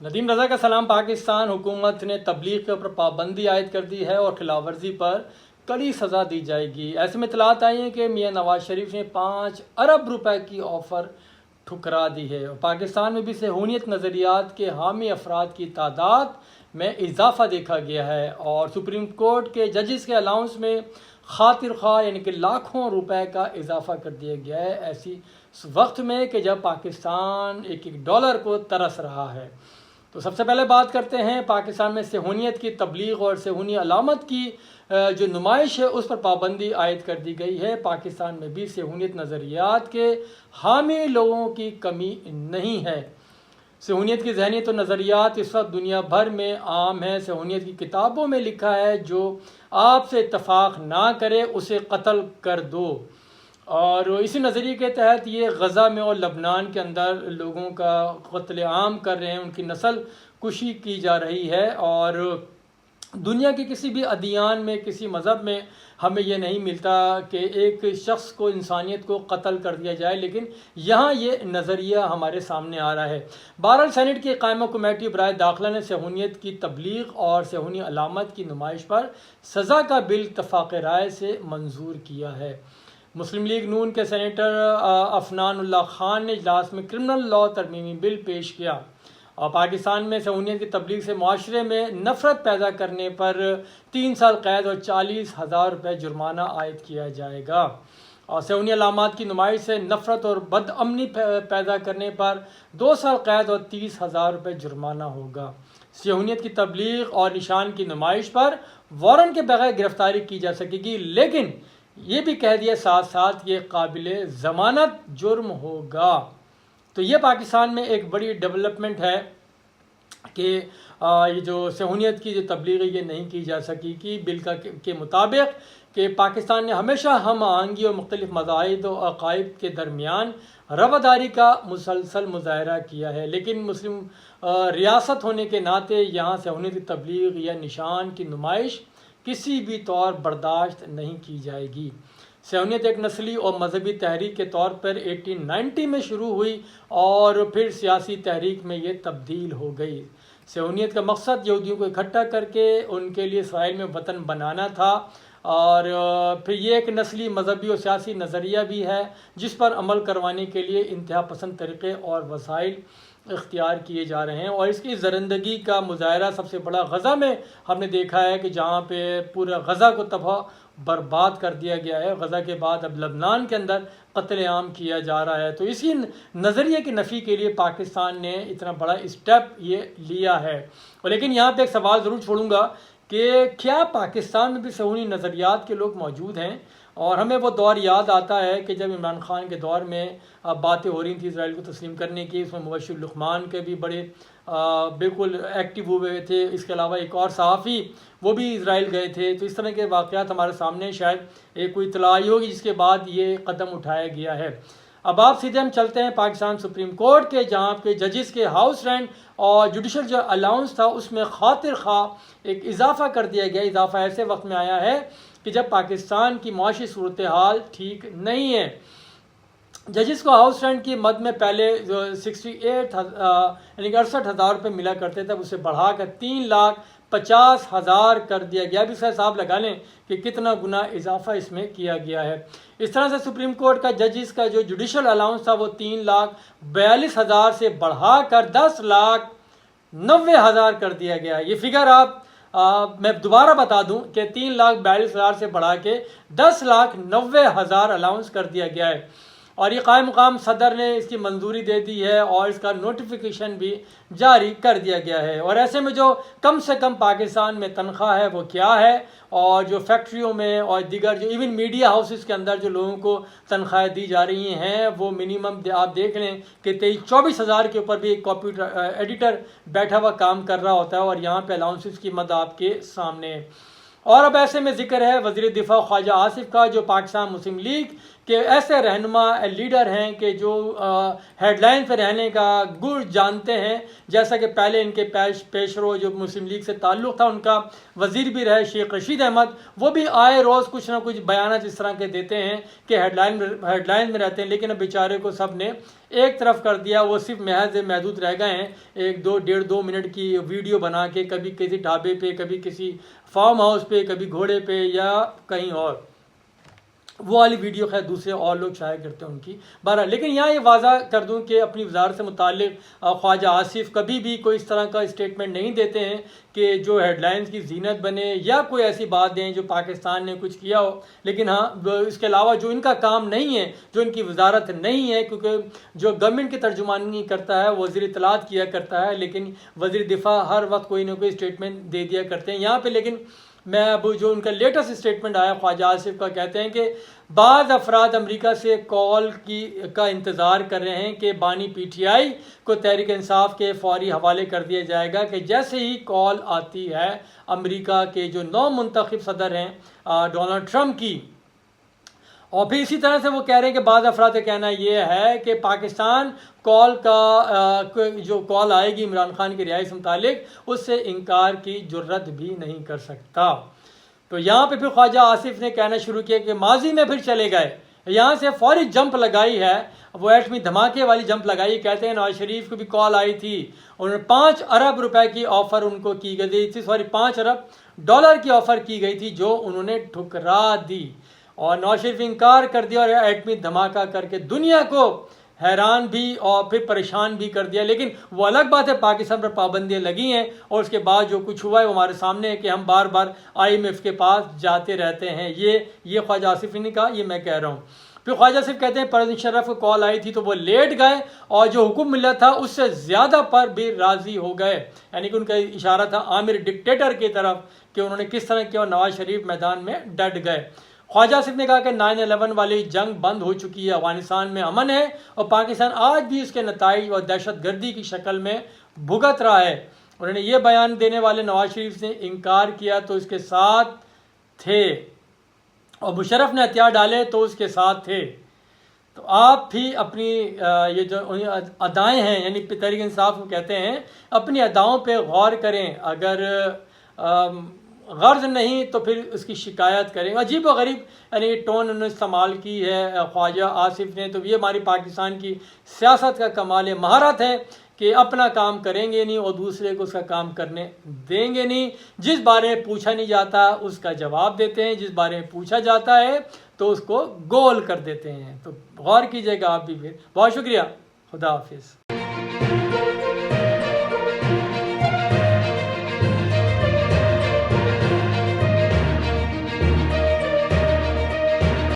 ندیم رضا کا سلام۔ پاکستان حکومت نے تبلیغ کے اوپر پابندی عائد کر دی ہے اور خلاف ورزی پر کڑی سزا دی جائے گی۔ ایسے میں اطلاعات آئی ہیں کہ میاں نواز شریف نے 5 ارب روپے کی آفر ٹھکرا دی ہے اور پاکستان میں بھی صہیونیت نظریات کے حامی افراد کی تعداد میں اضافہ دیکھا گیا ہے اور سپریم کورٹ کے ججز کے الاؤنس میں خاطر خواہ یعنی کہ لاکھوں روپے کا اضافہ کر دیا گیا ہے، ایسی وقت میں کہ جب پاکستان ایک ڈالر کو ترس رہا ہے۔ تو سب سے پہلے بات کرتے ہیں پاکستان میں صہیونیت کی تبلیغ اور صہیونی علامت کی جو نمائش ہے اس پر پابندی عائد کر دی گئی ہے۔ پاکستان میں بھی صہیونیت نظریات کے حامی لوگوں کی کمی نہیں ہے۔ صہیونیت کی ذہنیت و نظریات اس وقت دنیا بھر میں عام ہیں۔ صہیونیت کی کتابوں میں لکھا ہے جو آپ سے اتفاق نہ کرے اسے قتل کر دو، اور اسی نظریے کے تحت یہ غزہ میں اور لبنان کے اندر لوگوں کا قتل عام کر رہے ہیں، ان کی نسل کشی کی جا رہی ہے۔ اور دنیا کے کسی بھی ادیان میں، کسی مذہب میں ہمیں یہ نہیں ملتا کہ ایک شخص کو، انسانیت کو قتل کر دیا جائے، لیکن یہاں یہ نظریہ ہمارے سامنے آ رہا ہے۔ بہرحال سینٹ کی قائمہ کمیٹی برائے داخلہ نے صہیونیت کی تبلیغ اور صہیونی علامت کی نمائش پر سزا کا بل اتفاق رائے سے منظور کیا ہے۔ مسلم لیگ نون کے سینیٹر عفنان اللہ خان نے اجلاس میں کرمنل لاء ترمیمی بل پیش کیا اور پاکستان میں صہیونیت کی تبلیغ سے معاشرے میں نفرت پیدا کرنے پر 3 سال قید اور 40,000 روپے جرمانہ عائد کیا جائے گا، اور صہیونی علامات کی نمائش سے نفرت اور بد امنی پیدا کرنے پر 2 سال قید اور 30,000 روپے جرمانہ ہوگا۔ صہیونیت کی تبلیغ اور نشان کی نمائش پر وارنٹ کے بغیر گرفتاری کی جا سکے گی، لیکن یہ بھی کہہ دیا ساتھ ساتھ یہ قابل ضمانت جرم ہوگا۔ تو یہ پاکستان میں ایک بڑی ڈیولپمنٹ ہے کہ یہ جو صہیونیت کی جو تبلیغ ہے یہ نہیں کی جا سکی کہ بل کے مطابق کہ پاکستان نے ہمیشہ ہم آہنگی اور مختلف مذاہب و عقائد کے درمیان رواداری کا مسلسل مظاہرہ کیا ہے، لیکن مسلم ریاست ہونے کے ناطے یہاں صہیونیت کی تبلیغ یا نشان کی نمائش کسی بھی طور برداشت نہیں کی جائے گی۔ صہیونیت ایک نسلی اور مذہبی تحریک کے طور پر 1890 میں شروع ہوئی اور پھر سیاسی تحریک میں یہ تبدیل ہو گئی۔ صہیونیت کا مقصد یہودیوں کو اکٹھا کر کے ان کے لیے اسرائیل میں وطن بنانا تھا، اور پھر یہ ایک نسلی، مذہبی اور سیاسی نظریہ بھی ہے جس پر عمل کروانے کے لیے انتہا پسند طریقے اور وسائل اختیار کیے جا رہے ہیں، اور اس کی زرندگی کا مظاہرہ سب سے بڑا غزہ میں ہم نے دیکھا ہے کہ جہاں پہ پورا غزہ کو تباہ برباد کر دیا گیا ہے۔ غزہ کے بعد اب لبنان کے اندر قتل عام کیا جا رہا ہے۔ تو اسی نظریے کی نفی کے لیے پاکستان نے اتنا بڑا اسٹیپ یہ لیا ہے۔ اور لیکن یہاں پہ ایک سوال ضرور چھوڑوں گا کہ کیا پاکستان میں بھی صہیونی نظریات کے لوگ موجود ہیں؟ اور ہمیں وہ دور یاد آتا ہے کہ جب عمران خان کے دور میں باتیں ہو رہی تھیں اسرائیل کو تسلیم کرنے کی، اس میں مبشر لقمان کے بھی بڑے بالکل ایکٹیو ہوئے تھے، اس کے علاوہ ایک اور صحافی وہ بھی اسرائیل گئے تھے۔ تو اس طرح کے واقعات ہمارے سامنے شاید ایک کوئی اطلاع آئی ہوگی جس کے بعد یہ قدم اٹھایا گیا ہے۔ اب آپ سیدھے ہم چلتے ہیں پاکستان سپریم کورٹ کے، جہاں کے ججز کے ہاؤس رینٹ اور جوڈیشل جو الاؤنس تھا اس میں خاطر خواہ ایک اضافہ کر دیا گیا۔ اضافہ ایسے وقت میں آیا ہے کہ جب پاکستان کی معاشی صورتحال ٹھیک نہیں ہے۔ ججز کو ہاؤس رینٹ کی مد میں پہلے 68,000 روپے ملا کرتے تھے، اسے بڑھا کر 3,50,000 کر دیا گیا۔ اب اس کا حساب لگا لیں کہ کتنا گنا اضافہ اس میں کیا گیا ہے۔ اس طرح سے سپریم کورٹ کا ججز کا جو جوڈیشل الاؤنس تھا وہ 3,42,000 سے بڑھا کر 10,90,000 کر دیا گیا۔ یہ فگر میں دوبارہ بتا دوں کہ 3,42,000 سے بڑھا کے 10,90,000 الاؤنس کر دیا گیا ہے، اور یہ قائم مقام صدر نے اس کی منظوری دے دی ہے اور اس کا نوٹیفیکیشن بھی جاری کر دیا گیا ہے۔ اور ایسے میں جو کم سے کم پاکستان میں تنخواہ ہے وہ کیا ہے، اور جو فیکٹریوں میں اور دیگر جو ایون میڈیا ہاؤسز کے اندر جو لوگوں کو تنخواہیں دی جا رہی ہیں وہ منیمم آپ دیکھ لیں کہ 23-24,000 کے اوپر بھی ایک کمپیوٹر ایڈیٹر بیٹھا ہوا کام کر رہا ہوتا ہے، اور یہاں پہ الاؤنسز کی مد آپ کے سامنے ہے۔ اور اب ایسے میں ذکر ہے وزیر دفاع خواجہ آصف کا، جو پاکستان مسلم لیگ کہ ایسے رہنما لیڈر ہیں کہ جو ہیڈ لائن پہ رہنے کا گر جانتے ہیں، جیسا کہ پہلے ان کے پیشرو جو مسلم لیگ سے تعلق تھا، ان کا وزیر بھی رہے شیخ رشید احمد، وہ بھی آئے روز کچھ نہ کچھ بیانات اس طرح کے دیتے ہیں کہ ہیڈ لائن میں رہتے ہیں، لیکن اب بیچارے کو سب نے ایک طرف کر دیا، وہ صرف محدود رہ گئے ہیں، 1-2 منٹ کی ویڈیو بنا کے کبھی کسی ڈھابے پہ، کبھی کسی فارم ہاؤس پہ، کبھی گھوڑے پہ یا کہیں اور، وہ والی ویڈیو خیر دوسرے اور لوگ شائع کرتے ہیں ان کی بہرحال۔ لیکن یہاں یہ واضح کر دوں کہ اپنی وزارت سے متعلق خواجہ آصف کبھی بھی کوئی اس طرح کا اسٹیٹمنٹ نہیں دیتے ہیں کہ جو ہیڈ لائنز کی زینت بنے یا کوئی ایسی بات دیں جو پاکستان نے کچھ کیا ہو، لیکن ہاں اس کے علاوہ جو ان کا کام نہیں ہے، جو ان کی وزارت نہیں ہے، کیونکہ جو گورنمنٹ کی ترجمانی کرتا ہے وزیر اطلاعات کیا کرتا ہے، لیکن وزیر دفاع ہر وقت کوئی نہ کوئی اسٹیٹمنٹ دے دیا کرتے ہیں یہاں پہ۔ لیکن میں اب جو ان کا لیٹسٹ اسٹیٹمنٹ آیا خواجہ آصف کا، کہتے ہیں کہ بعض افراد امریکہ سے کال کا انتظار کر رہے ہیں کہ بانی پی ٹی آئی کو تحریک انصاف کے فوری حوالے کر دیا جائے گا کہ جیسے ہی کال آتی ہے امریکہ کے جو نو منتخب صدر ہیں ڈونلڈ ٹرمپ کی۔ اور پھر اسی طرح سے وہ کہہ رہے ہیں کہ بعض افراد کا کہنا یہ ہے کہ پاکستان جو کال آئے گی عمران خان کی رہائی سے متعلق، اس سے انکار کی جرت بھی نہیں کر سکتا۔ تو یہاں پہ پھر خواجہ آصف نے کہنا شروع کیا کہ ماضی میں پھر چلے گئے، یہاں سے فوری جمپ لگائی ہے، وہ ایٹمی دھماکے والی جمپ لگائی۔ کہتے ہیں نواز شریف کو بھی کال آئی تھی، انہوں نے 5 ارب روپے کی آفر ان کو کی گئی تھی، $5 ارب کی آفر کی گئی تھی جو انہوں نے ٹھکرا دی، اور نواز شریف انکار کر دیا اور ایٹمی دھماکہ کر کے دنیا کو حیران بھی اور پھر پریشان بھی کر دیا۔ لیکن وہ الگ بات ہے پاکستان پر پابندیاں لگی ہیں، اور اس کے بعد جو کچھ ہوا ہے وہ ہمارے سامنے ہے کہ ہم بار بار IMF کے پاس جاتے رہتے ہیں۔ یہ خواجہ آصف نے کہا، یہ میں کہہ رہا ہوں۔ پھر خواجہ آصف کہتے ہیں پرویز مشرف کو کال آئی تھی تو وہ لیٹ گئے اور جو حکم ملا تھا اس سے زیادہ پر بھی راضی ہو گئے، یعنی کہ ان کا اشارہ تھا عامر ڈکٹیٹر کی طرف کہ انہوں نے کس طرح کیا اور نواز شریف میدان میں ڈٹ گئے۔ خواجہ آصف نے کہا کہ 9/11 والی جنگ بند ہو چکی ہے، افغانستان میں امن ہے اور پاکستان آج بھی اس کے نتائج اور دہشت گردی کی شکل میں بھگت رہا ہے۔ انہوں نے یہ بیان دینے والے نواز شریف نے انکار کیا تو اس کے ساتھ تھے، اور مشرف نے ہتھیار ڈالے تو اس کے ساتھ تھے۔ تو آپ بھی اپنی یہ جو ادائیں ہیں، یعنی تحریک انصاف کو کہتے ہیں، اپنی اداؤں پہ غور کریں، اگر غرض نہیں تو پھر اس کی شکایت کریں۔ عجیب و غریب یعنی ٹون انہوں نے استعمال کی ہے خواجہ آصف نے، تو یہ ہماری پاکستان کی سیاست کا کمال مہارت ہے کہ اپنا کام کریں گے نہیں اور دوسرے کو اس کا کام کرنے دیں گے نہیں۔ جس بارے میں پوچھا نہیں جاتا اس کا جواب دیتے ہیں، جس بارے میں پوچھا جاتا ہے تو اس کو گول کر دیتے ہیں۔ تو غور کیجئے گا آپ بھی۔ پھر بہت شکریہ، خدا حافظ۔